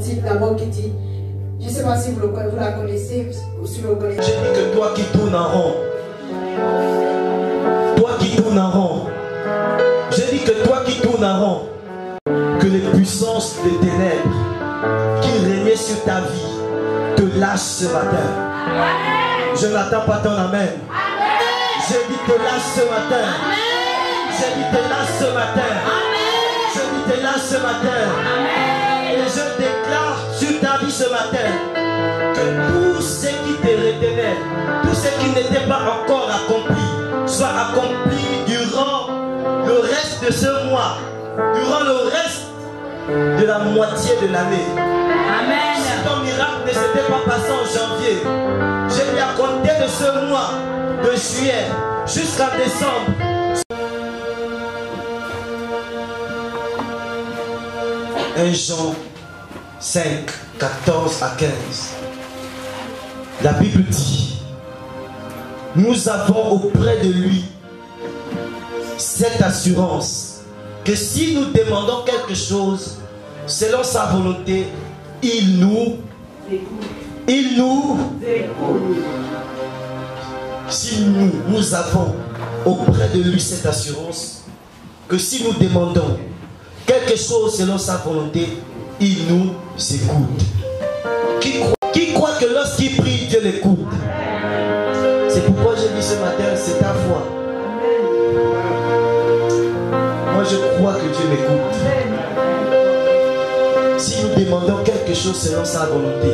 cantique d'abord qui dit, je ne sais pas si vous la connaissez ou si vous le connaissez. J'ai dit que toi qui tournes en rond, toi qui tournes en rond, j'ai dit que toi qui tournes en rond, que les puissances des ténèbres qui régnaient sur ta vie te lâchent ce matin. Je n'attends pas ton amen. J'ai dit te lâche ce matin. J'ai dit te lâche ce matin. J'ai dit te lâche ce matin. Et je déclare sur ta vie ce matin que tout ce qui te retenait, tout ce qui n'était pas encore accompli, soit accompli durant le reste de ce mois, durant le reste de la moitié de l'année. Amen. Si ton miracle ne s'était pas passé en janvier, je lui ai compté de ce mois de juillet jusqu'à décembre. Jean 5, 14 à 15. La Bible dit, nous avons auprès de lui cette assurance que si nous demandons quelque chose selon sa volonté, il nous si nous avons auprès de lui cette assurance que si nous demandons quelque chose selon sa volonté, il nous écoute. Qui croit que lorsqu'il prie, Dieu l'écoute? C'est pourquoi je dis ce matin, c'est ta foi. Moi je crois que Dieu m'écoute. Si nous demandons quelque chose selon sa volonté,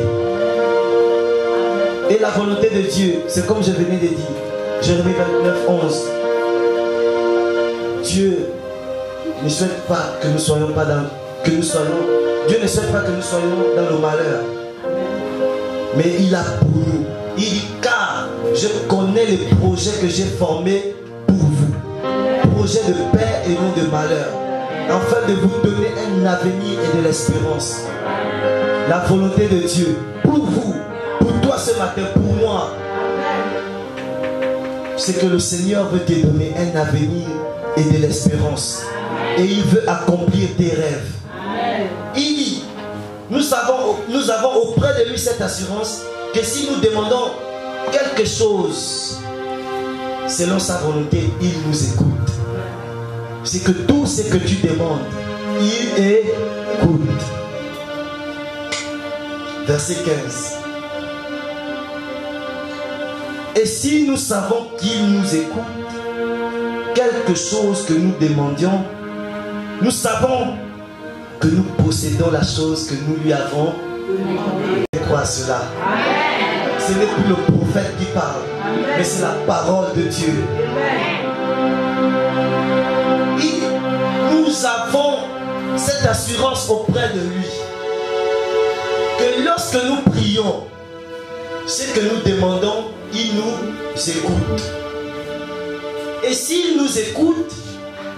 et la volonté de Dieu, c'est comme je venais de dire, Jérémie 29, 11. Dieu ne souhaite pas que nous soyons pas dans, Dieu ne souhaite pas que nous soyons dans le malheur. Mais il a pour nous. Il dit, car je connais les projets que j'ai formés pour vous. Projets de paix et non de malheur. Afin de vous donner un avenir et de l'espérance. La volonté de Dieu pour vous, pour toi ce matin, pour moi, c'est que le Seigneur veut te donner un avenir et de l'espérance. Et il veut accomplir tes rêves. Il dit, nous avons auprès de lui cette assurance que si nous demandons quelque chose selon sa volonté, il nous écoute. C'est que tout ce que tu demandes, il écoute. Verset 15. Et si nous savons qu'il nous écoute, quelque chose que nous demandions, nous savons que nous possédons la chose que nous lui avons demandé. Crois cela. Ce n'est plus le prophète qui parle, mais c'est la parole de Dieu. Nous avons cette assurance auprès de lui que lorsque nous prions, ce que nous demandons, il nous écoute. Et s'il nous écoute,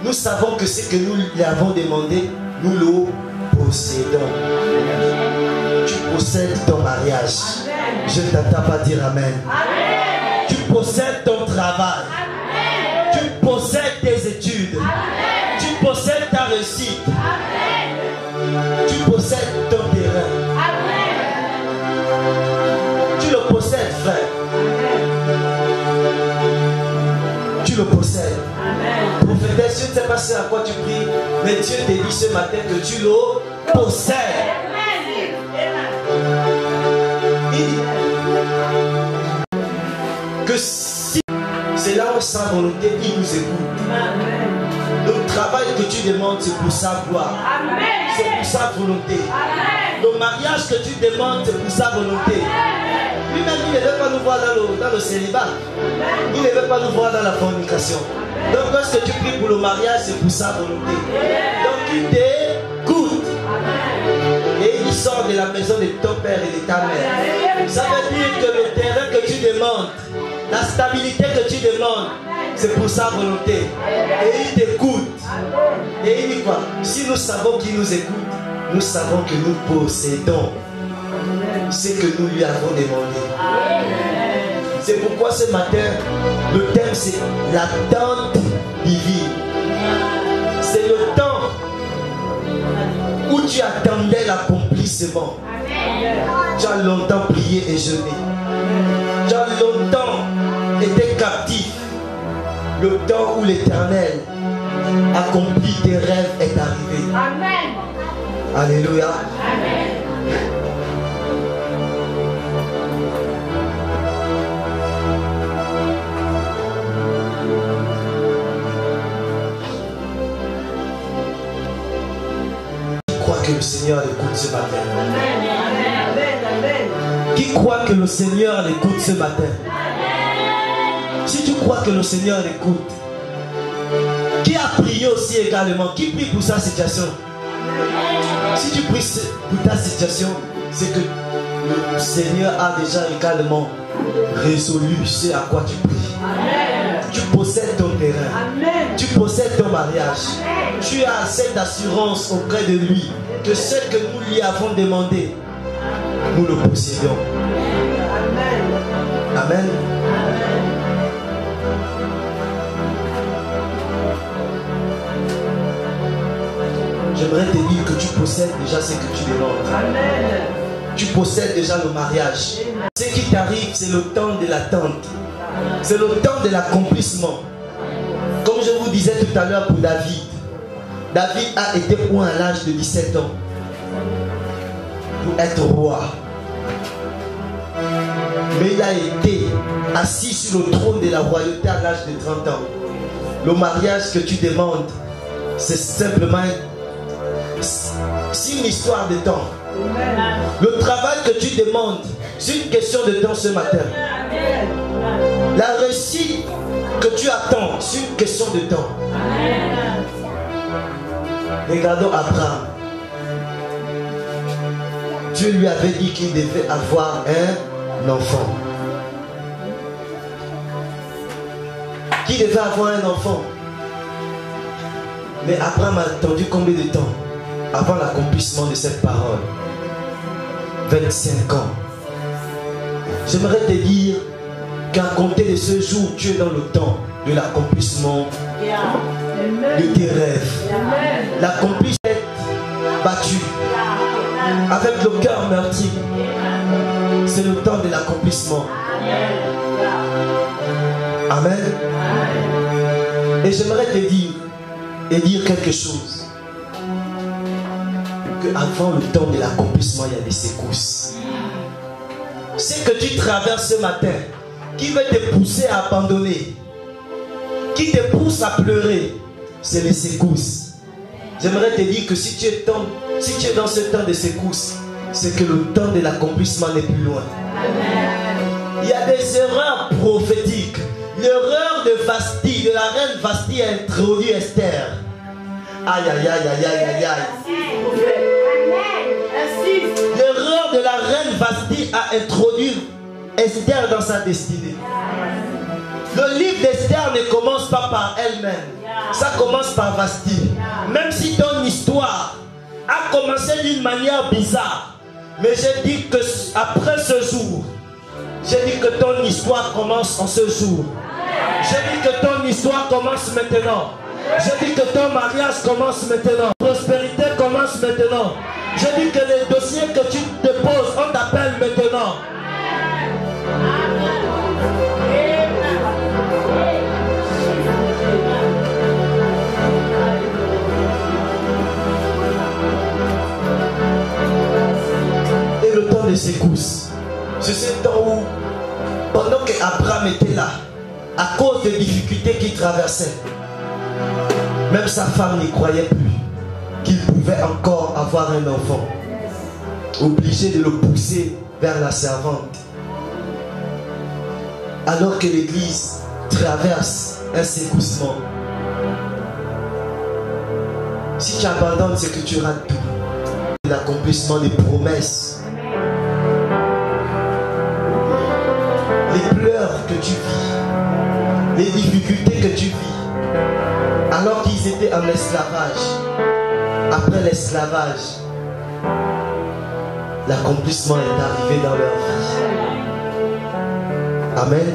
nous savons que ce que nous lui avons demandé, nous le possédons. Tu possèdes ton mariage. Je ne t'attends pas à dire amen. Tu possèdes ton travail. Tu possèdes tes études. Tu possèdes ta réussite. Tu possèdes ton terrain. Tu le possèdes, frère. Tu le possèdes. Prophétesse, je ne sais pas ce à quoi tu pries, mais Dieu te dit ce matin que tu le possèdes. Que si c'est là où sa volonté, il nous écoute. Le travail que tu demandes, c'est pour sa gloire. C'est pour sa volonté. Le mariage que tu demandes, c'est pour sa volonté. Lui-même, il ne veut pas nous voir dans le célibat. Il ne veut pas nous voir dans la fornication. Donc, lorsque tu pries pour le mariage, c'est pour sa volonté. Donc, il t'écoute. Et il sort de la maison de ton père et de ta mère. Ça veut dire que le terrain que tu demandes, la stabilité que tu demandes, c'est pour sa volonté. Et il t'écoute. Et il dit quoi? Si nous savons qu'il nous écoute, nous savons que nous possédons ce que nous lui avons demandé. C'est pourquoi ce matin, le thème c'est l'attente divine. C'est le temps où tu attendais l'accomplissement. Tu as longtemps prié et jeûné. Tu as longtemps été captif. Le temps où l'Éternel accomplit tes rêves est arrivé. Amen. Alléluia. Amen. Qui croit que le Seigneur l'écoute ce matin? Amen. Amen. Qui croit que le Seigneur l'écoute ce matin? Si tu crois que le Seigneur l'écoute, qui a prié aussi également? Qui prie pour sa situation? Si tu pries pour ta situation, c'est que le Seigneur a déjà également résolu ce à quoi tu pries. Amen. Tu possèdes ton terrain. Amen. Tu possèdes ton mariage. Tu as cette assurance auprès de lui que ce que nous lui avons demandé, nous le possédons. Amen. Amen. J'aimerais te dire que tu possèdes déjà ce que tu demandes. Amen. Tu possèdes déjà le mariage. Ce qui t'arrive, c'est le temps de l'attente. C'est le temps de l'accomplissement. Comme je vous disais tout à l'heure pour David. David a été roi à l'âge de 17 ans. Pour être roi. Mais il a été assis sur le trône de la royauté à l'âge de 30 ans. Le mariage que tu demandes, c'est simplement une histoire de temps. Le travail que tu demandes, c'est une question de temps ce matin. La réussite que tu attends, c'est une question de temps. Regardons Abraham. Dieu lui avait dit qu'il devait avoir un enfant. Qu'il devait avoir un enfant. Mais Abraham a attendu combien de temps avant l'accomplissement de cette parole? 25 ans. J'aimerais te dire qu'à compter de ce jour, tu es dans le temps de l'accomplissement de tes rêves. L'accomplissement est battu avec le cœur meurtri. C'est le temps de l'accomplissement. Amen. Et j'aimerais te dire et dire quelque chose. Que avant le temps de l'accomplissement, il y a des secousses. Ce que tu traverses ce matin, qui veut te pousser à abandonner, qui te pousse à pleurer, c'est les secousses. J'aimerais te dire que si tu es dans ce temps de secousses, c'est que le temps de l'accomplissement n'est plus loin. Il y a des erreurs prophétiques. L'erreur de Vasti, de la reine Vasti, a introduit Esther. Aïe, aïe, aïe, aïe, aïe, aïe, aïe. L'erreur de la reine Vasti a introduit Esther dans sa destinée. Le livre d'Esther ne commence pas par elle-même. Ça commence par Vasti. Même si ton histoire a commencé d'une manière bizarre. Mais j'ai dit que après ce jour, j'ai dit que ton histoire commence en ce jour. J'ai dit que ton histoire commence maintenant. J'ai dit que ton mariage commence maintenant. Prospérité commence maintenant. J'ai dit que les dossiers que tu déposes, on t'appelle maintenant. Et le temps de secousses, c'est ce temps où, pendant qu'Abraham était là, à cause des difficultés qu'il traversait, même sa femme n'y croyait plus qu'il pouvait encore avoir un enfant. Obligé de le pousser vers la servante. Alors que l'église traverse un secoussement. Si tu abandonnes, c'est que tu rates tout. L'accomplissement des promesses. Les pleurs que tu vis. Les difficultés que tu vis. Alors qu'ils étaient en esclavage. Après l'esclavage, l'accomplissement est arrivé dans leur vie. Amen.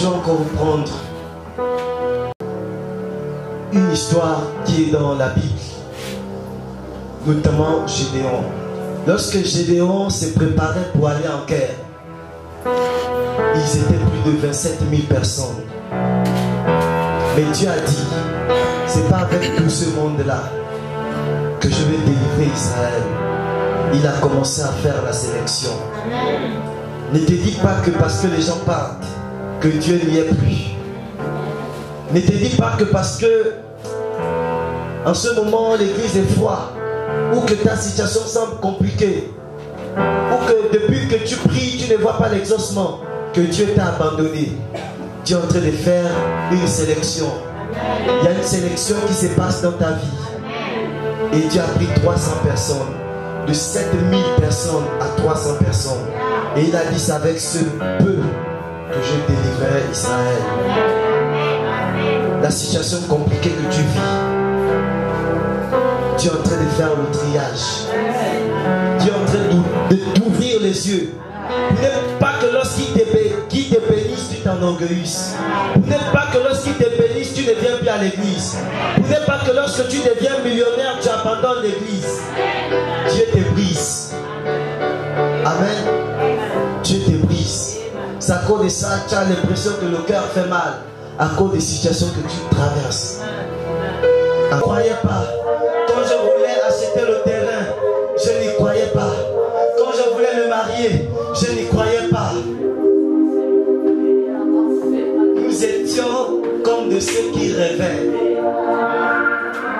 Je vais encore vous prendre une histoire qui est dans la Bible, notamment Gédéon. Lorsque Gédéon s'est préparé pour aller en guerre, ils étaient plus de 27 000 personnes. Mais Dieu a dit, c'est pas avec tout ce monde-là que je vais délivrer Israël. Il a commencé à faire la sélection. Ne te dis pas que parce que les gens partent, que Dieu n'y est plus. Ne te dis pas que parce que en ce moment l'église est froide, ou que ta situation semble compliquée, ou que depuis que tu pries, tu ne vois pas l'exaucement, que Dieu t'a abandonné. Dieu est en train de faire une sélection. Il y a une sélection qui se passe dans ta vie. Et Dieu a pris 300 personnes. De 7000 personnes à 300 personnes. Et il a dit, c'est avec ce peu que je délivrerai Israël. La situation compliquée que tu vis, Dieu est en train de faire le triage. Dieu est en train d'ouvrir les yeux. N'aime pas que lorsqu'il te bénisse, tu t'enorgueillisses. N'aime pas que lorsqu'il te bénisse, tu ne viens plus à l'église. N'aime pas que lorsque tu deviens millionnaire, tu abandonnes l'église. Dieu te brise. Amen. Dieu te brise. C'est à cause de ça que tu as l'impression que le cœur fait mal. À cause des situations que tu traverses. Ne croyez pas. Quand je voulais acheter le terrain, je n'y croyais pas. Quand je voulais me marier, je n'y croyais pas. Nous étions comme de ceux qui rêvaient.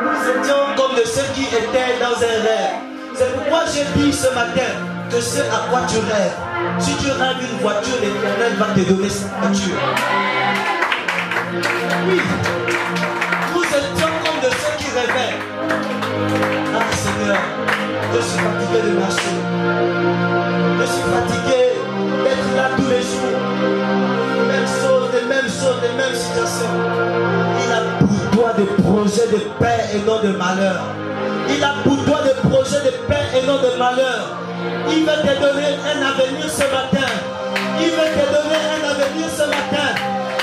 Nous étions comme de ceux qui étaient dans un rêve. C'est pourquoi j'ai dit ce matin que ce à quoi tu rêves, si tu rêves une voiture, l'Éternel va te donner cette voiture. Oui, nous étions comme de ceux qui rêvaient. Ah Seigneur, je suis fatigué de marcher. Je suis fatigué d'être là tous les jours. Les mêmes choses, les mêmes situations. Il a pour toi des projets de paix et non de malheur. Il a pour toi des projets de paix et non de malheur. Il veut te donner un avenir ce matin. Il veut te donner un avenir ce matin.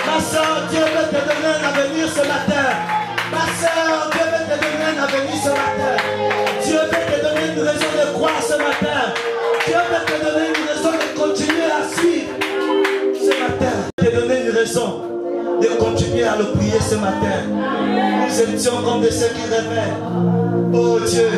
Ma soeur, Dieu veut te donner un avenir ce matin. Ma soeur, Dieu veut te donner un avenir ce matin. Dieu veut te donner une raison de croire ce matin. Dieu veut te donner une raison de continuer à suivre ce matin. Te donner une raison de continuer à le prier ce matin. Nous étions comme de ceux qui rêvaient. Oh Dieu,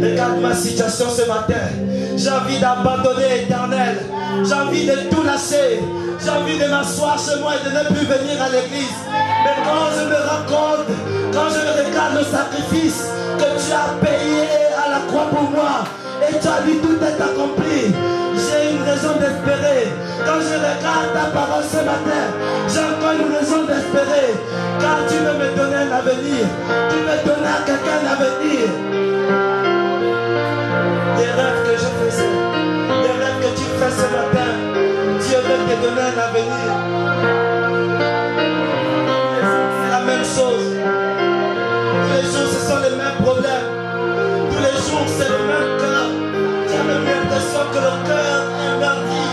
regarde ma situation ce matin. J'ai envie d'abandonner l'Éternel. J'ai envie de tout lâcher. J'ai envie de m'asseoir chez moi et de ne plus venir à l'église. Mais quand je me rends compte, quand je regarde le sacrifice que tu as payé à la croix pour moi, et tu as dit tout est accompli, j'ai une raison d'espérer. Quand je regarde ta parole ce matin, j'ai encore une raison d'espérer. Car tu veux me donner un avenir. Tu veux donner à quelqu'un un avenir. Les rêves que je faisais, les rêves que tu fais ce matin, Dieu veut te donner un avenir. C'est la même chose. Tous les jours, ce sont les mêmes problèmes. Tous les jours, c'est le même cœur. Tu as même l'impression que le cœur est meurtri.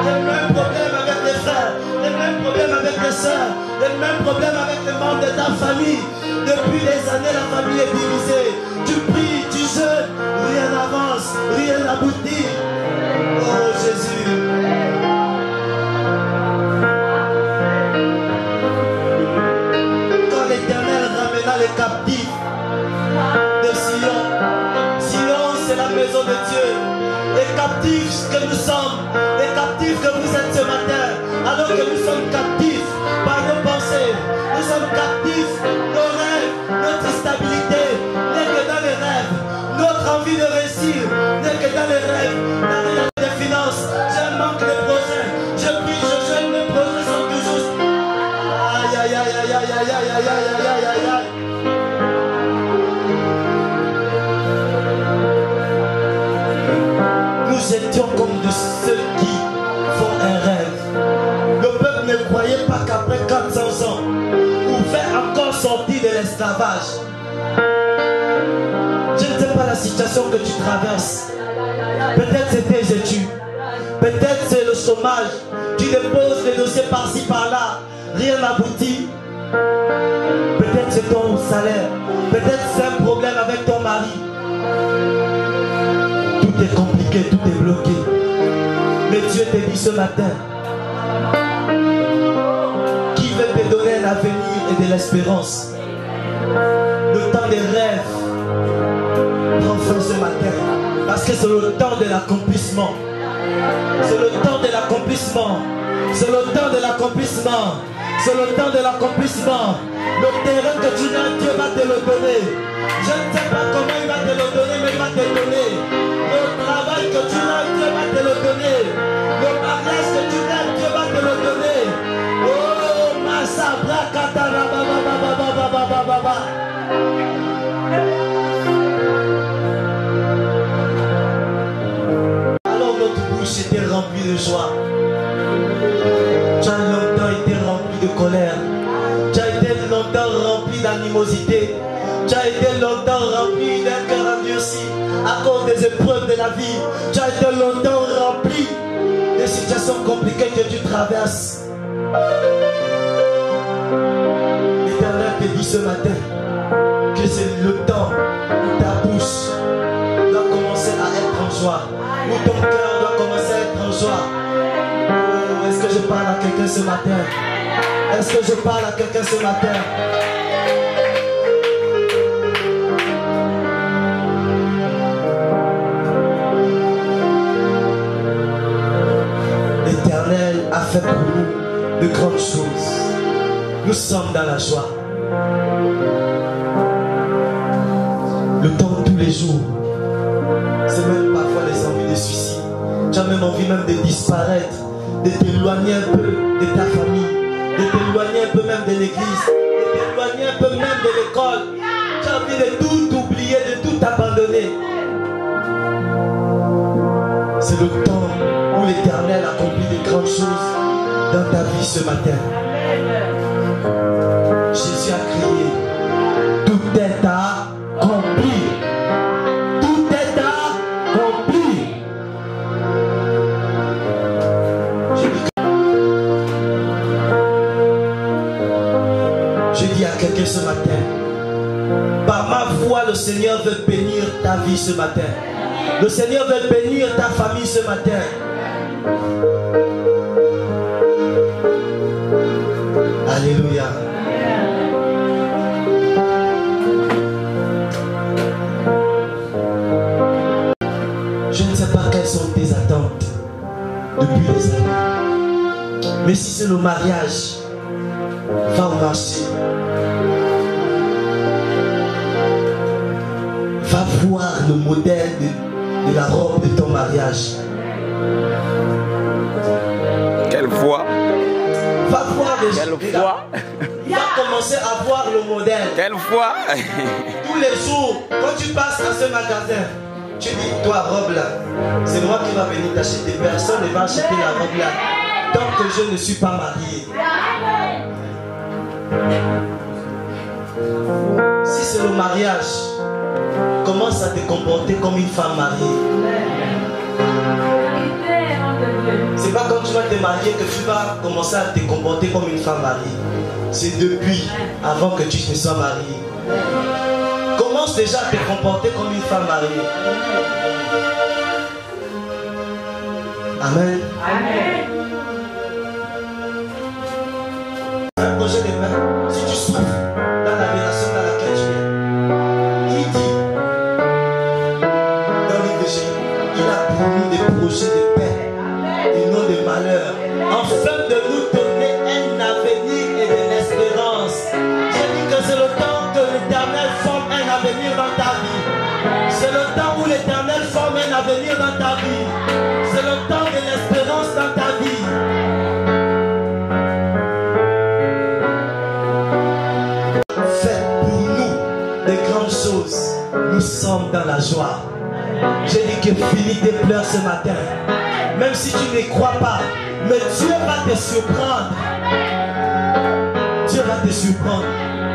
Les mêmes problèmes avec les frères, les mêmes problèmes avec les soeurs, les mêmes problèmes avec les membres de ta famille. Depuis des années, la famille est divisée. Tu pries, tu jeûnes, rien n'avance, rien n'aboutit. Oh Jésus. Quand l'Éternel ramena les captifs de Sion, Sion c'est la maison de Dieu. Les captifs que nous sommes, les captifs que vous êtes ce matin, alors que nous sommes captifs par nos pensées, nous sommes captifs, nos rêves, notre stabilité n'est que dans les rêves, notre envie de réussir n'est que dans les rêves, dans les finances, j'ai un manque de projets, je prie, je jeûne, mes projets sont toujours... Aïe, aïe, aïe, aïe, aïe, aïe, aïe, aïe, aïe, aïe, aïe, aïe. Nous étions comme de ceux qui font un rêve. Le peuple ne croyait pas qu'après 400 ans, on pouvait encore sortir de l'esclavage. Je ne sais pas la situation que tu traverses. Peut-être c'est tes études. Peut-être c'est le chômage. Tu déposes les dossiers par-ci par-là. rien n'aboutit. Peut-être c'est ton salaire, peut-être c'est un problème avec ton mari. Tout est compliqué, tout est bloqué. Mais Dieu te dit ce matin, qui veut te donner un avenir et de l'espérance. Le temps des rêves prend fin ce matin, parce que c'est le temps de l'accomplissement. C'est le temps de l'accomplissement. C'est le temps de l'accomplissement. C'est le temps de l'accomplissement. Le terrain que tu as, Dieu va te le donner. Je ne sais pas comment il va te le donner, mais il va te le donner. Le travail que tu as, Dieu va te le donner. Le mariage que tu as, Dieu va te le donner. Oh, Masabra Katara Baba. Alors notre bouche était remplie de joie. Tu as longtemps été rempli de colère. Tu as été longtemps rempli d'animosité. Tu as été longtemps rempli d'un cœur endurci à cause des épreuves de la vie. Tu as été longtemps rempli des situations compliquées que tu traverses. L'Éternel te dit ce matin que c'est le temps où ta bouche doit commencer à être en joie, où ton cœur doit commencer à être en joie. Oh, est-ce que je parle à quelqu'un ce matin? Est-ce que je parle à quelqu'un ce matin? L'Éternel a fait pour nous de grandes choses. Nous sommes dans la joie. Le temps tous les jours. C'est même parfois les envies de suicide. Tu as même envie même de disparaître, de t'éloigner un peu de ta famille, de t'éloigner un peu même de l'église, de t'éloigner un peu même de l'école. Tu as envie de tout oublier, de tout abandonner. C'est le temps où l'Éternel accomplit de grandes choses dans ta vie ce matin. Jésus a crié, tout est accompli. Tout est accompli. Je dis à quelqu'un ce matin, par ma voix, le Seigneur veut bénir ta vie ce matin. Le Seigneur veut bénir ta famille ce matin. Alléluia. Je ne sais pas quelles sont tes attentes depuis des années. Mais si c'est le mariage, va au marché. Va voir le modèle de la robe de ton mariage. Quelle foi! Va voir les Quelle foi! Va commencer à voir le modèle. Quelle foi! Tous les jours, quand tu passes à ce magasin, tu dis, toi, robe là, c'est moi qui va venir t'acheter. Personne ne va acheter la robe là tant que je ne suis pas marié. Si c'est le mariage, commence à te comporter comme une femme mariée. C'est pas quand tu vas te marier que tu vas commencer à te comporter comme une femme mariée. C'est depuis, avant que tu ne sois marié. Commence déjà à te comporter comme une femme mariée. Amen. Amen. Un projet de main, si tu souffres dans la relation dans laquelle tu es, il dit dans le livre de Jésus, il a pour nous des projets de paix et non de malheur, afin de nous donner un avenir et de l'espérance. Je dis que c'est le temps que l'Éternel forme un avenir dans ta vie. C'est le temps où l'Éternel forme un avenir dans ta vie. C'est le temps de l'espérance dans ta vie. Faites pour nous de grandes choses. Nous sommes dans la joie. J'ai dit que finis tes pleurs ce matin. Même si tu ne crois pas, mais Dieu va te surprendre. Dieu va te surprendre.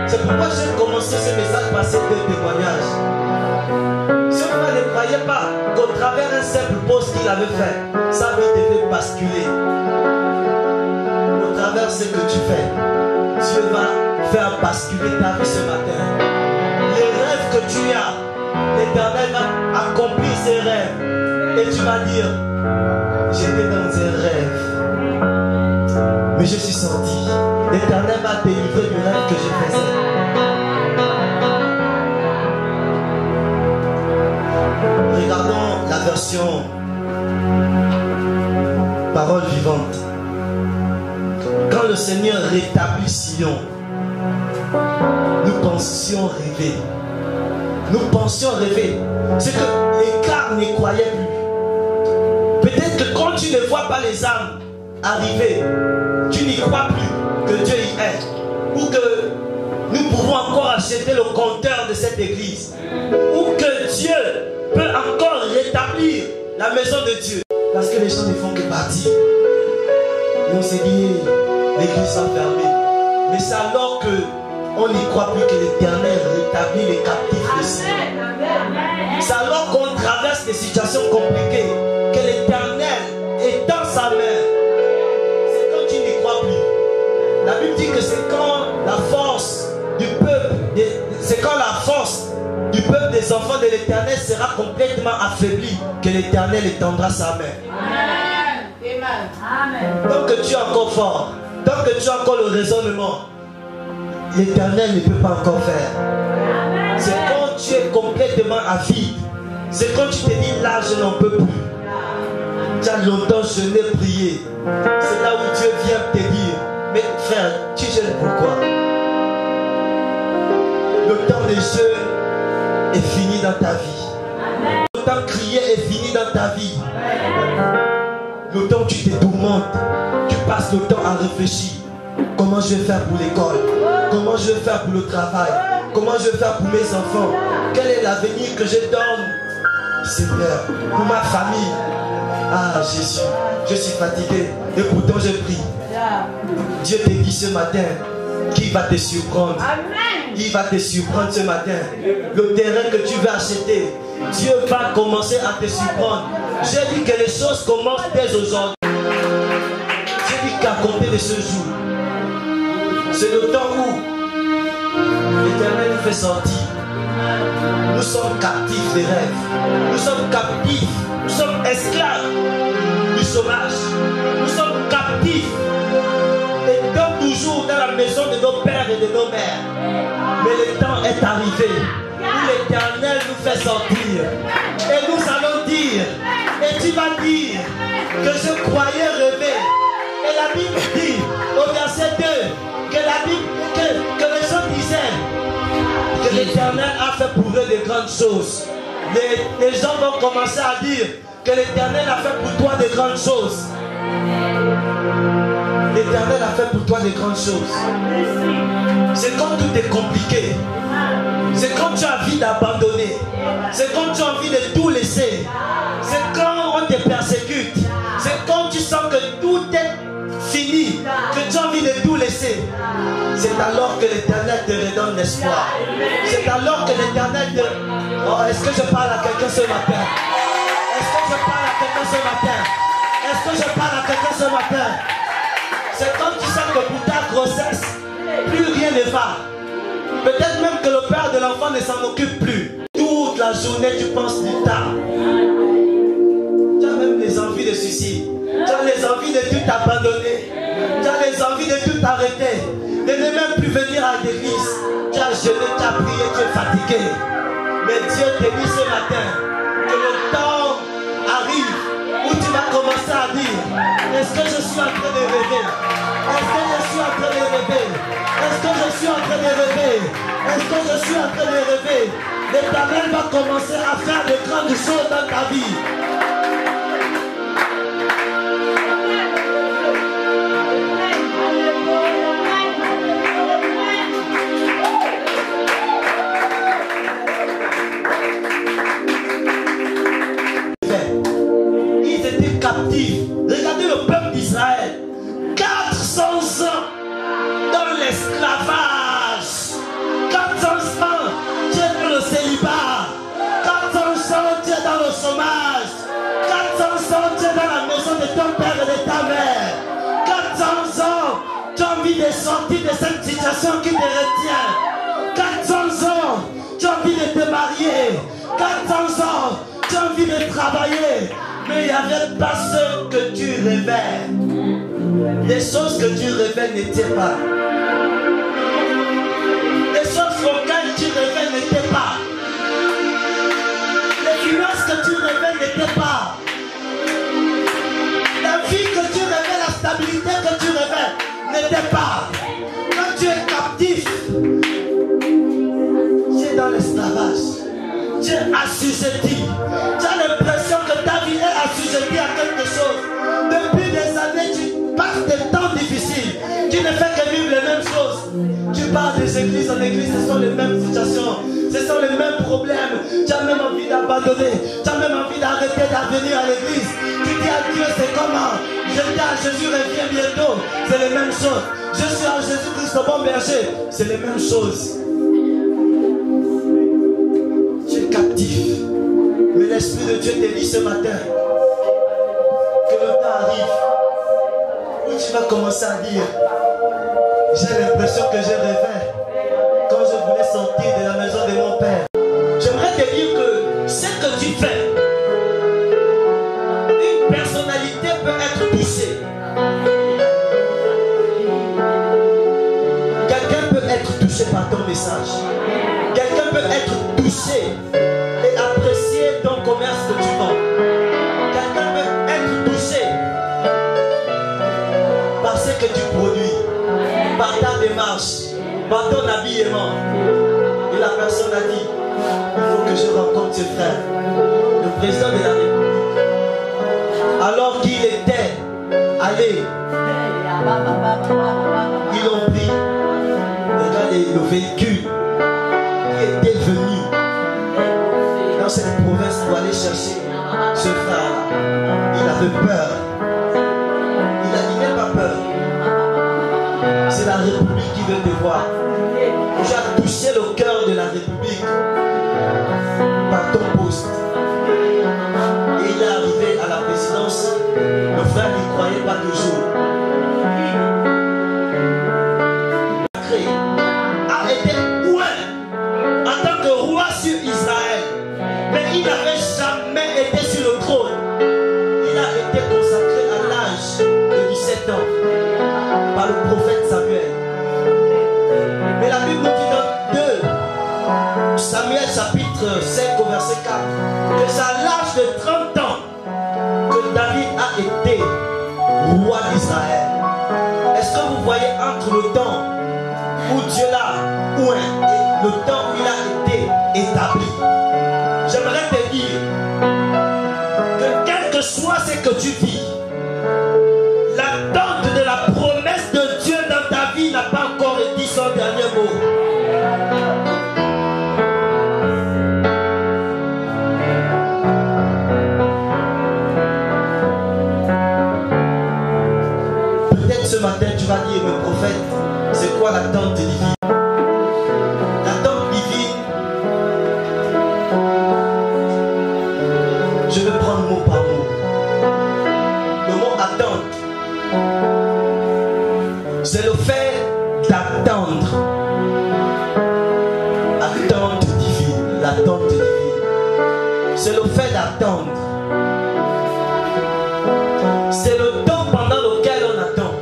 C'est pourquoi j'ai commencé ce message par ces deux témoignages. Ce frère ne croyait pas qu'au travers d'un simple poste qu'il avait fait, sa vie devait basculer. Au travers travers ce que tu fais, Dieu va faire basculer ta vie ce matin. Les rêves que tu as, l'Éternel va accomplir ses rêves. Et tu vas dire, j'étais dans un rêve, mais je suis sorti. L'Éternel m'a délivré du rêve que je faisais. Regardons la version Parole vivante. Quand le Seigneur rétablit Sion, nous pensions rêver. Nous pensions rêver. C'est que les cars n'y croyaient plus. Peut-être que quand tu ne vois pas les âmes arriver, tu n'y crois plus que Dieu y est. Ou que nous pouvons encore acheter le compteur de cette église. Ou que Dieu peut encore rétablir la maison de Dieu. Parce que les gens ne font que partir. Et on s'est dit, l'église est fermée. Mais c'est alors qu'on n'y croit plus que l'Éternel rétablit les captifs de Sion. C'est alors qu'on traverse des situations compliquées que l'Éternel étend sa main. C'est quand tu n'y crois plus. La Bible dit que c'est quand la force du peuple, c'est quand la force du peuple des enfants de l'Éternel sera complètement affaiblie que l'Éternel étendra sa main. Amen. Tant que tu es encore fort, tant que tu as encore le raisonnement, l'Éternel ne peut pas encore faire. C'est quand tu es complètement avide. C'est quand tu te dis là je n'en peux plus. Tu as longtemps jeûné, prié. C'est là où Dieu vient te dire, mais frère, tu jeûnes pourquoi? Le temps des jeûnes est fini dans ta vie. Le temps de crier est fini dans ta vie. Le temps où tu te tourmentes, tu passes le temps à réfléchir. Comment je vais faire pour l'école? Comment je vais faire pour le travail? Comment je vais faire pour mes enfants? Quel est l'avenir que je donne, Seigneur, pour ma famille? Ah Jésus, je suis fatigué et pourtant je prie. Dieu te dit ce matin qu'il va te surprendre. Il va te surprendre ce matin. Le terrain que tu vas acheter, Dieu va commencer à te surprendre. J'ai dit que les choses commencent dès aujourd'hui. J'ai dit qu'à compter de ce jour, c'est le temps où l'Éternel nous fait sortir. Nous sommes captifs des rêves. Nous sommes captifs. Nous sommes esclaves du chômage. Nous sommes captifs. Et comme toujours dans la maison de nos pères et de nos mères. Mais le temps est arrivé où l'Éternel nous fait sortir. Et nous allons dire, et tu vas dire que je croyais rêver. Et la Bible dit au verset 2 que la Bible, que les gens disaient que l'Éternel a fait pour eux de grandes choses. Les gens vont commencer à dire que l'Éternel a fait pour toi de grandes choses. L'Éternel a fait pour toi de grandes choses. C'est quand tout est compliqué. C'est quand tu as envie d'abandonner. C'est quand tu as envie de tout laisser. C'est quand on te persécute. C'est quand tu sens que tout est fini, que tu as envie de tout laisser. C'est alors que l'Éternel te redonne l'espoir. C'est alors que l'Éternel te... Oh, est-ce que je parle à quelqu'un ce matin? Est-ce que je parle à quelqu'un ce matin? Est-ce que je parle à quelqu'un ce matin? C'est quand tu sens que pour ta grossesse, plus rien ne va. Peut-être même que le père de l'enfant ne s'en occupe plus. Toute la journée, tu penses du temps. Tu as même les envies de suicide. Tu as les envies de tout abandonner. Tu as les envies de tout arrêter. De ne même plus venir à l'église. Tu as jeûné, tu as prié, tu es fatigué. Mais Dieu te dit ce matin que le temps arrive où tu vas commencer à dire, est-ce que je suis en train de rêver? Est-ce que je suis en train de rêver? Est-ce que je suis en train de rêver? Est-ce que je suis en train de rêver? L'Éternel va commencer à faire de grandes choses dans ta vie. Ils étaient captifs. Regardez le peuple d'Israël. 400 ans dans l'esclavage. 400 ans, tu es dans le célibat. 400 ans, tu es dans le chômage. 400 ans, tu es dans la maison de ton père et de ta mère. 400 ans, envie de sortir de cette situation qui te retient. 400 ans, tu as envie de te marier. 400 ans, tu as envie de travailler. Mais il n'y avait pas ce que tu rêvais. Les choses que tu rêvais n'étaient pas. Les choses auxquelles tu rêvais n'étaient pas. Les finances que tu rêvais n'étaient pas. La vie que tu rêvais, la stabilité que tu rêvais n'était pas. Quand tu es captif, tu es dans l'esclavage. Tu es assujetti. Tu as l'impression que ta vie est assujettie à quelque chose. Depuis des années, tu passes des temps difficiles. Tu ne fais que vivre les mêmes choses. Tu pars des églises en église, ce sont les mêmes situations. Ce sont les mêmes problèmes. Tu as même envie d'abandonner. Tu as même envie d'arrêter d'venir à l'église. Tu dis à Dieu, c'est comment? Je dis à Jésus, reviens bientôt. C'est les mêmes choses. Je suis en Jésus-Christ, le bon berger. C'est les mêmes choses. Tu es captif. Mais l'Esprit de Dieu te dit ce matin que le temps arrive où tu vas commencer à dire, j'ai l'impression que je rêvais quand je voulais sortir de la maison de mon Père. J'aimerais te dire que ce que tu fais, une personnalité peut être touchée. Quelqu'un peut être touché par ton message. Quelqu'un peut être touché et apprécier ton commerce que tu vends. Quelqu'un peut être touché par ce que tu produis, par ta démarche, par ton habillement. Et la personne a dit, il faut que je rencontre ce frère, le président de la République. Alors qu'il était allé, ils l'ont pris. Regardez le véhicule qui était venu dans cette province pour aller chercher ce frère. Il avait peur. Il a dit, n'aie pas peur. C'est la République qui veut te voir. Tu as touché le cœur de la République par ton poste. Et il est arrivé à la présidence. Le frère n'y croyait pas toujours. A été oint en tant que roi sur Israël. Mais il n'avait jamais été sur le trône. Il a été consacré à l'âge de 17 ans par le prophète Samuel. Mais la Bible nous dit dans 2 Samuel chapitre 5 au verset 4 que c'est à l'âge de 30 ans que David a été roi d'Israël. Est-ce que vous voyez entre le temps où Dieu l'a oint et le temps où il a été établi? J'aimerais te dire que quel que soit ce que tu vis, l'attente de la promesse de Dieu dans ta vie n'a pas encore dit son dernier mot. Peut-être ce matin tu vas dire, le prophète, c'est quoi l'attente divine? L'attente divine, je vais prendre mot par mot. Le mot attente, c'est le fait d'attendre. Attente divine, l'attente divine. C'est le fait d'attendre. C'est le temps pendant lequel on attend.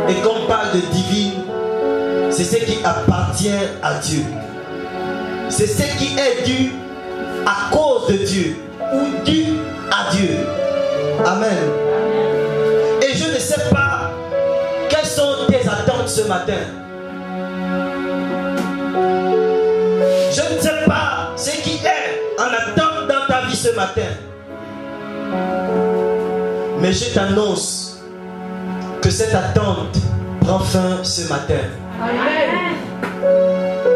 Et quand on parle de divine, c'est ce qui appartient à Dieu. C'est ce qui est dû à cause de Dieu ou dû à Dieu. Amen. Et je ne sais pas quelles sont tes attentes ce matin. Je ne sais pas ce qui est en attente dans ta vie ce matin. Mais je t'annonce que cette attente prend fin ce matin. Amen.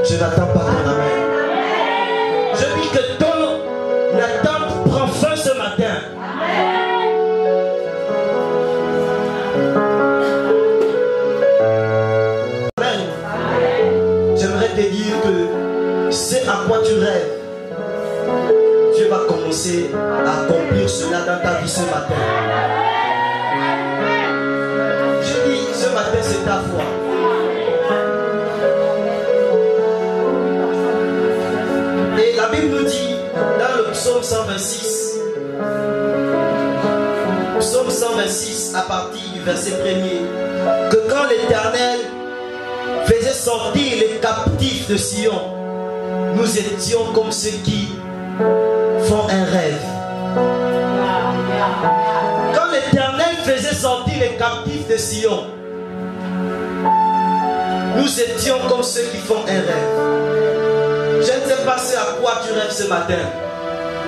Je n'attends pas ton amen. Je dis que ton attente prend fin ce matin. Amen. J'aimerais te dire que c'est à quoi tu rêves. Dieu va commencer à accomplir cela dans ta vie ce matin. c'est ta foi. Et la Bible nous dit dans le psaume 126, psaume 126 à partir du verset 1er, que quand l'Éternel faisait sortir les captifs de Sion, nous étions comme ceux qui font un rêve. Quand l'Éternel faisait sortir les captifs de Sion, nous étions comme ceux qui font un rêve. Je ne sais pas ce à quoi tu rêves ce matin,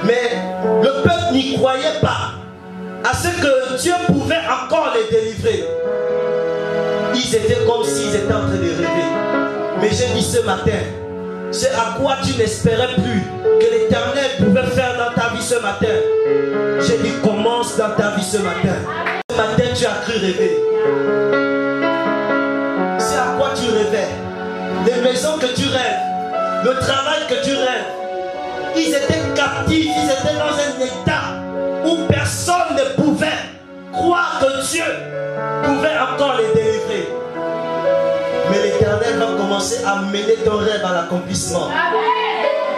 mais le peuple n'y croyait pas à ce que Dieu pouvait encore les délivrer. Ils étaient comme s'ils étaient en train de rêver. Mais j'ai dit ce matin, c'est à quoi tu n'espérais plus que l'Éternel pouvait faire dans ta vie ce matin. J'ai dit commence dans ta vie ce matin. Ce matin tu as cru rêver. C'est à quoi tu rêvais. Les maisons que tu rêves, le travail que tu rêves, ils étaient captifs, ils étaient dans un état où personne ne pouvait croire que Dieu pouvait encore les délivrer. Mais l'Éternel va commencer à mener ton rêve à l'accomplissement.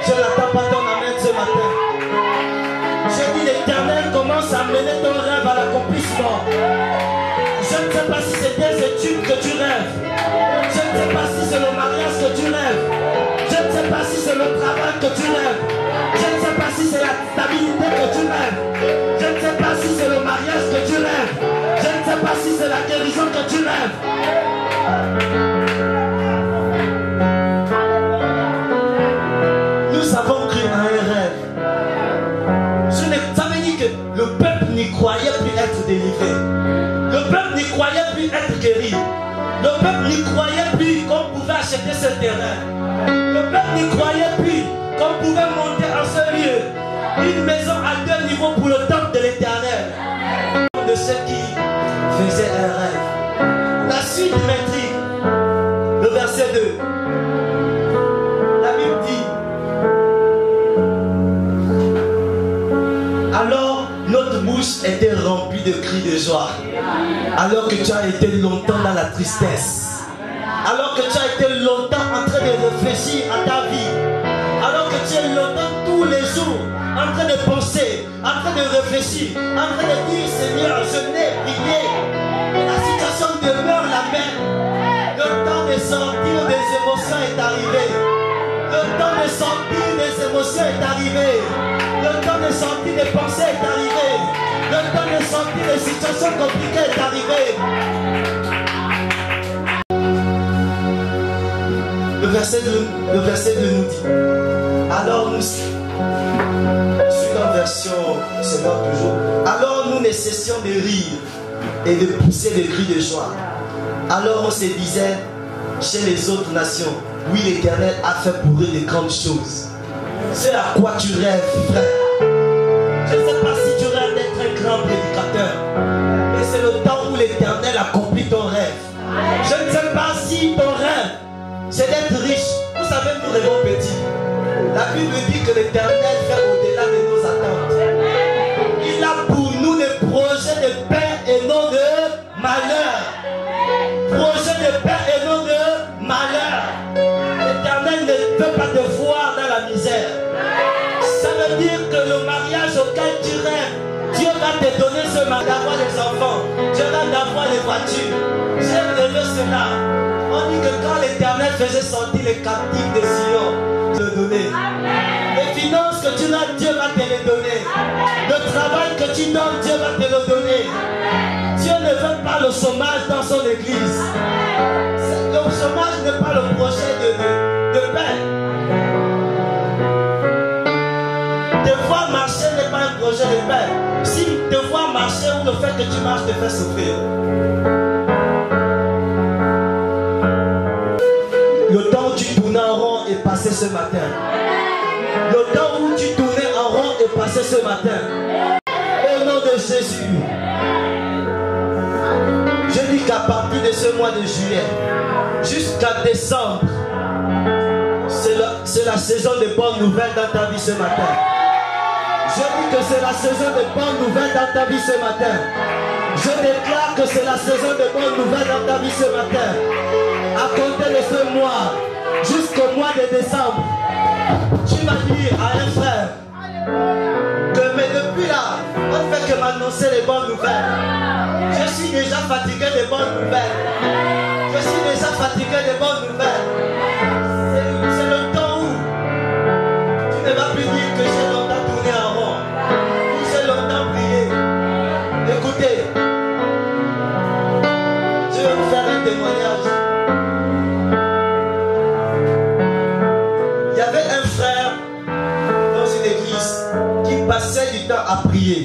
Je n'attends pas ton amen ce matin. Je dis l'Éternel commence à mener ton rêve à l'accomplissement. Je ne sais pas si c'est des études que tu rêves. Je ne sais pas si c'est le mariage que tu rêves. Je ne sais pas si c'est le travail que tu rêves. Je ne sais pas si c'est la stabilité que tu rêves. Je ne sais pas si c'est le mariage que tu rêves. Je ne sais pas si c'est la guérison que tu rêves. Nous avons cru à un rêve. Ça veut dire que le peuple n'y croyait plus être délivré. Le peuple n'y croyait plus être guéri. Le peuple n'y croyait plus qu'on pouvait acheter ce terrain. Le peuple n'y croyait plus qu'on pouvait monter en ce lieu une maison à 2 niveaux pour le temple de l'Éternel. De ceux qui faisaient un rêve. La suite m'intrigue. Le verset 2. La Bible dit: alors notre bouche était remplie de cris de joie. Alors que tu as été longtemps dans la tristesse. Alors que tu as été longtemps en train de réfléchir à ta vie. Alors que tu es longtemps tous les jours en train de penser, en train de réfléchir, en train de dire Seigneur, je n'ai prié. La situation demeure la même. Le temps de sortir des émotions est arrivé. Le temps de sortir des émotions est arrivé. Le temps de sortir des pensées est arrivé. Le temps de sortir des situations compliquées est arrivé. Le verset 2 nous dit: alors nous, je suis dans la version, c'est moi toujours. Alors nous ne cessions de rire et de pousser des cris de joie. Alors on se disait chez les autres nations: oui, l'Éternel a fait pour eux de grandes choses. C'est à quoi tu rêves, frère. Je ne sais pas si tu rêves d'être un grand prédicateur, mais c'est le temps où l'Éternel accomplit ton rêve. Je ne sais pas si ton rêve c'est d'être riche. Vous savez, nous rêvons petit. La Bible dit que l'Éternel fait au-delà de nos attentes. Il a pour nous des projets de paix et non de malheur. Projets de paix et non de malheur. L'Éternel ne peut pas te voir dans la misère. Ça veut dire que le mariage auquel tu rêves, Dieu va te donner ce mariage d'avoir des enfants. Dieu va d'avoir des voitures. J'ai rêvé cela. On dit que quand l'Éternel faisait sortir les captifs de Sion, le donner. Les finances que tu as, Dieu va te les donner. Le travail que tu donnes, Dieu va te le donner. Dieu ne veut pas le chômage dans son église. Le chômage n'est pas le projet de paix. Te voir marcher n'est pas un projet de paix. Si te voir marcher ou le fait que tu marches te fait souffrir. Le temps où tu tournais en rond est passé ce matin. Le temps où tu tournais en rond est passé ce matin. Au nom de Jésus. Je dis qu'à partir de ce mois de juillet jusqu'à décembre, c'est la saison de bonnes nouvelles dans ta vie ce matin. Je dis que c'est la saison de bonnes nouvelles dans ta vie ce matin. Je déclare que c'est la saison de bonnes nouvelles dans ta vie ce matin. À compter de ce mois, jusqu'au mois de décembre, tu m'as dit à un frère que mais depuis là, on ne fait que m'annoncer les bonnes nouvelles. Je suis déjà fatigué des bonnes nouvelles. Je suis déjà fatigué des bonnes nouvelles. C'est le temps où tu ne vas plus dire que j'ai longtemps tourné en rond. Ou j'ai longtemps prié. Écoutez, je vais vous faire un témoignage. Il y avait un frère dans une église qui passait du temps à prier.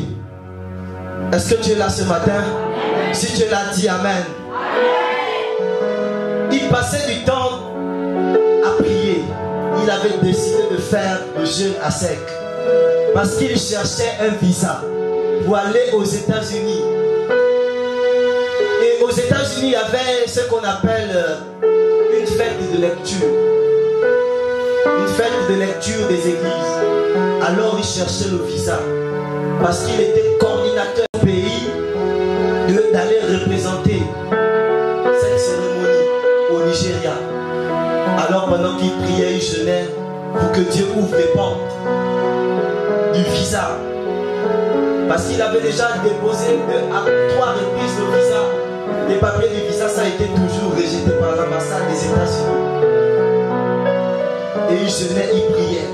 Est-ce que tu es là ce matin? Si tu es là, dis Amen. Il passait du temps à prier. Il avait décidé de faire le jeûne à sec parce qu'il cherchait un visa pour aller aux États-Unis. Et aux États-Unis, il y avait ce qu'on appelle une fête de lecture. Une fête de lecture des églises. Alors il cherchait le visa parce qu'il était coordinateur du pays d'aller représenter cette cérémonie au Nigeria. Alors pendant qu'il priait, il jeûnait pour que Dieu ouvre les portes du visa. Parce qu'il avait déjà déposé à 3 reprises le visa. Les papiers du visa, ça a été toujours rejeté par l'ambassade des États-Unis. Et il jeûnait, il priait.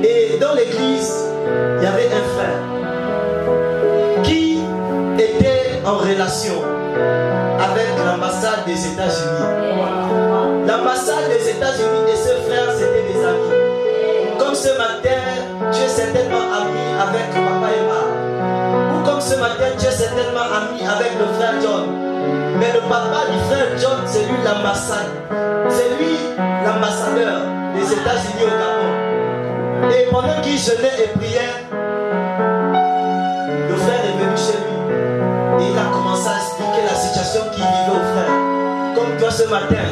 Et dans l'église, il y avait un frère qui était en relation avec l'ambassade des États-Unis. L'ambassade des États-Unis et ce frère, c'était des amis. Comme ce matin, tu es certainement ami avec Papa Emma. Ou comme ce matin, tu es certainement ami avec le frère John. Mais le papa du frère John, c'est lui l'ambassade. C'est lui l'ambassadeur des États-Unis au Gabon. Et pendant qu'il jeûnait et priait, le frère est venu chez lui. Et il a commencé à expliquer la situation qu'il vivait au frère. Comme toi ce matin,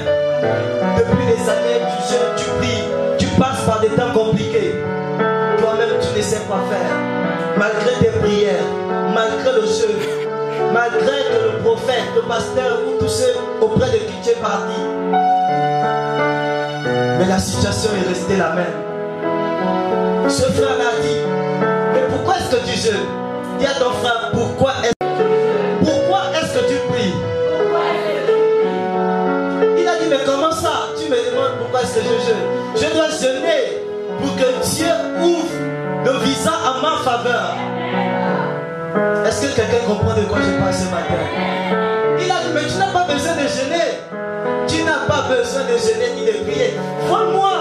depuis des années, tu jeûnes, tu pries, tu passes par des temps compliqués. Toi-même, tu ne sais quoi faire. Malgré tes prières, malgré le jeûne, malgré que le prophète, le pasteur ou tous ceux auprès de qui tu es parti. Mais la situation est restée la même. Ce frère m'a dit, mais pourquoi est-ce que tu jeûnes? Dis à ton frère, pourquoi est-ce que tu pries? Il a dit, mais comment ça? Tu me demandes pourquoi est-ce que je jeûne? Je dois jeûner pour que Dieu ouvre le visa en ma faveur. Est-ce que quelqu'un comprend de quoi je parle ce matin? Il a dit, mais tu n'as pas besoin de jeûner. Tu n'as pas besoin de jeûner ni de prier. Vois-moi,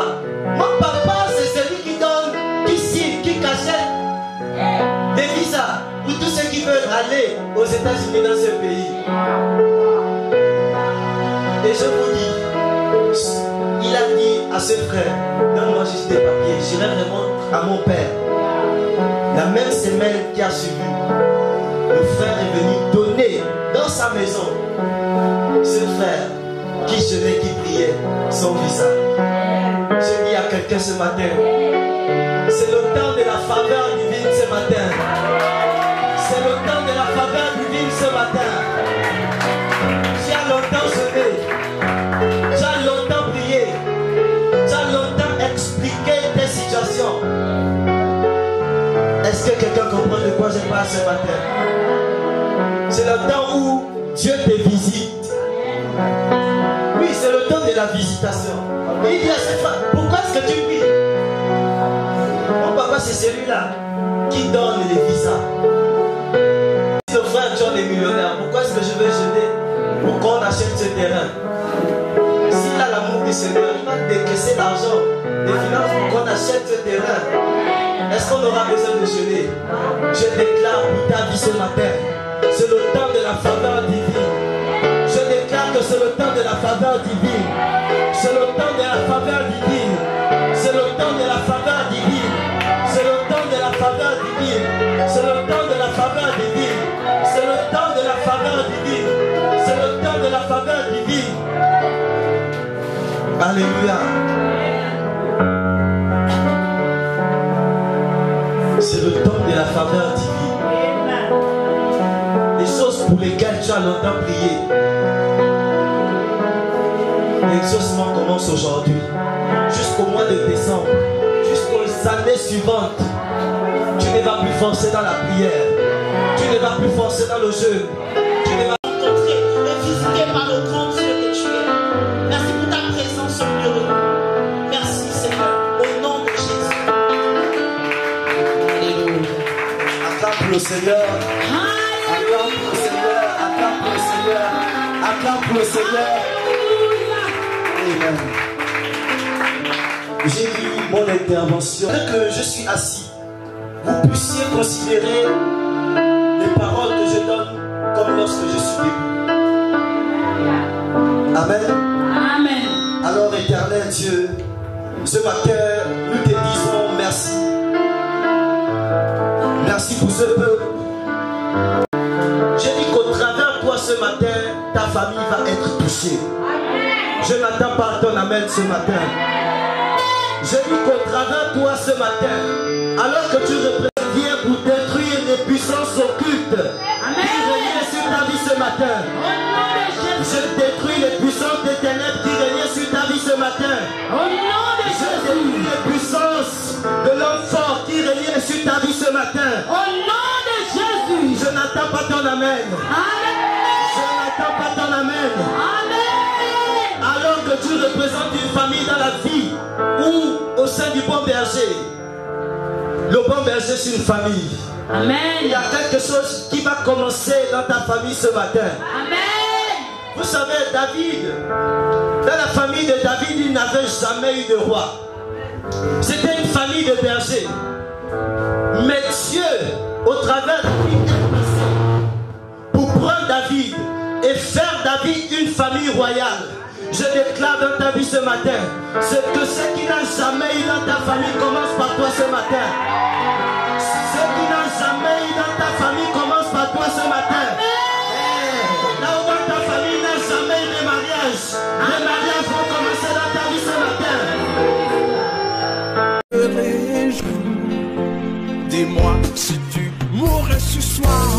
mon papa, c'est celui qui donne, qui signe, qui cachette des visas pour tous ceux qui veulent aller aux États-Unis dans ce pays. Et je vous dis, il a dit à ce frère, donne-moi juste des papiers, j'irai vraiment à mon père. La même semaine qui a suivi, le frère est venu donner dans sa maison ce frère qui jeûnait, qui priait, son visa. Je dis à quelqu'un ce matin, c'est le temps de la faveur divine ce matin. C'est le temps de la faveur divine ce matin. Tu as longtemps jeûné, tu as longtemps prié, tu as longtemps expliqué tes situations. Est-ce que quelqu'un comprend de quoi je parle ce matin? C'est le temps où Dieu te visite. Oui, c'est le temps de la visitation. Et il dit à cette femme, pourquoi est-ce que tu pries? Mon papa, c'est celui-là qui donne les visas. Si le frère John est millionnaire, pourquoi est-ce que je vais jeûner pour qu'on achète ce terrain? S'il a l'amour du Seigneur, il va décaisser l'argent des finances pour qu'on achète ce terrain. Est-ce qu'on aura besoin de jeûner? Je déclare pour ta vie ce matin, c'est le temps de la faveur divine. Je déclare que c'est le temps de la faveur divine. C'est le temps de la faveur divine. C'est le temps de la faveur divine. C'est le temps de la faveur divine. C'est le temps de la faveur divine. C'est le temps de la faveur divine. C'est le temps de la faveur divine. Alléluia. C'est le temps de la faveur divine. Les choses pour lesquelles tu as longtemps prié. L'exaucement commence aujourd'hui. Jusqu'au mois de décembre, jusqu'aux années suivantes, tu ne vas plus forcer dans la prière. Tu ne vas plus forcer dans le jeûne. Tu ne vas rencontrer et visiter par le grand Dieu que tu es. Merci pour ta présence au milieu de nous. Merci Seigneur, au nom de Jésus. Alléluia. acclame le Seigneur. Acclame le Seigneur. Acclame le Seigneur. Acclame le Seigneur. Amen. J'ai vu mon intervention. Dès que je suis assis, vous puissiez considérer les paroles que je donne comme lorsque je suis debout. Amen. Amen. Alors, éternel Dieu, ce matin, nous te disons merci. Merci pour ce peuple. J'ai dit qu'au travers de toi ce matin, ta famille va être touchée. Je n'attends pas ton amen ce matin. J'ai dit qu'au travers de toi ce matin, alors que tu viens pour détruire les puissances occultes qui régnaient sur ta vie ce matin. Je détruis les puissances des ténèbres qui régnaient sur ta vie ce matin. Je détruis les puissances de l'homme fort qui régnaient sur ta vie ce matin. Au nom de Jésus. Je n'attends pas ton amen. Je n'attends pas ton amen. Alors que tu représentes une famille dans la vie ou au sein du bon berger. Le bon berger, c'est une famille. Amen. Il y a quelque chose qui va commencer dans ta famille ce matin. Amen. Vous savez, David, dans la famille de David, il n'avait jamais eu de roi. C'était une famille de bergers. Mais Dieu, au travers de lui, est passé pour prendre David et faire David une famille royale. Je déclare dans ta vie ce matin, ce qui n'a jamais eu dans ta famille commence par toi ce matin. Ce qui n'a jamais eu dans ta famille commence par toi ce matin. Là où dans ta famille n'a jamais eu de mariage, les mariages vont commencer dans ta vie ce matin. Dis-moi si tu mourrais ce soir,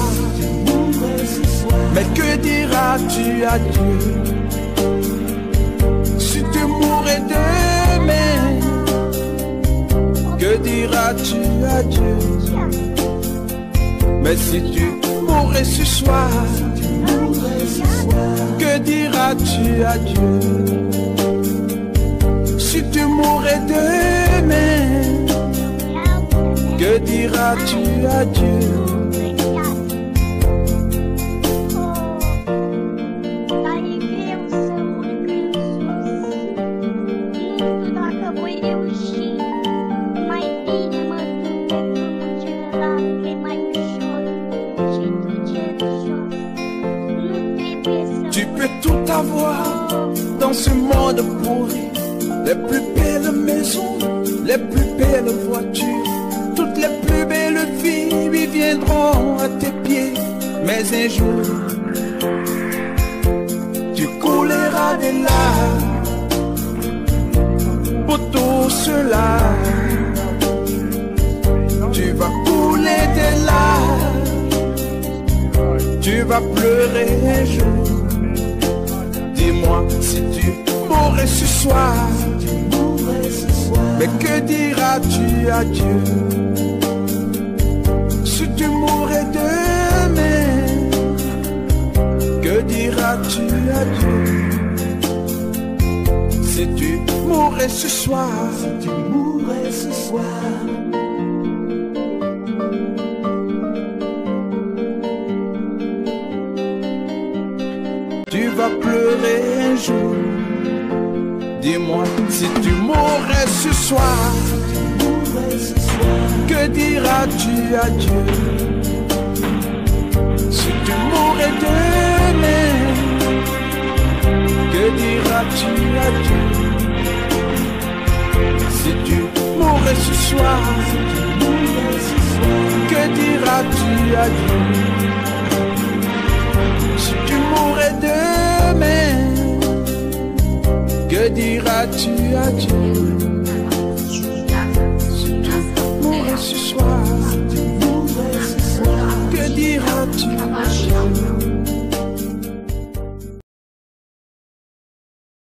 mais que diras-tu à Dieu? Si tu mourrais demain, que diras-tu à Dieu? Mais si tu mourrais ce soir, que diras-tu à Dieu? Si tu mourrais demain, que diras-tu à Dieu? Tu peux tout avoir dans ce monde pourri, les plus belles maisons, les plus belles voitures, toutes les plus belles filles lui viendront à tes pieds. Mais un jour, tu couleras des larmes pour tout cela. Tu vas couler des larmes, tu vas pleurer un jour. Dis-moi si tu mourrais ce soir, mais que diras-tu à Dieu? Si tu mourrais demain, que diras-tu à Dieu? Si tu mourrais ce soir, si tu mourrais ce soir, tu vas pleurer un jour. Dis-moi si tu mourrais ce soir, que diras-tu à Dieu? Si tu mourrais demain, que diras-tu à Dieu? Si tu mourrais ce soir, que diras-tu à Dieu? Si tu mourrais demain, que diras-tu à Dieu?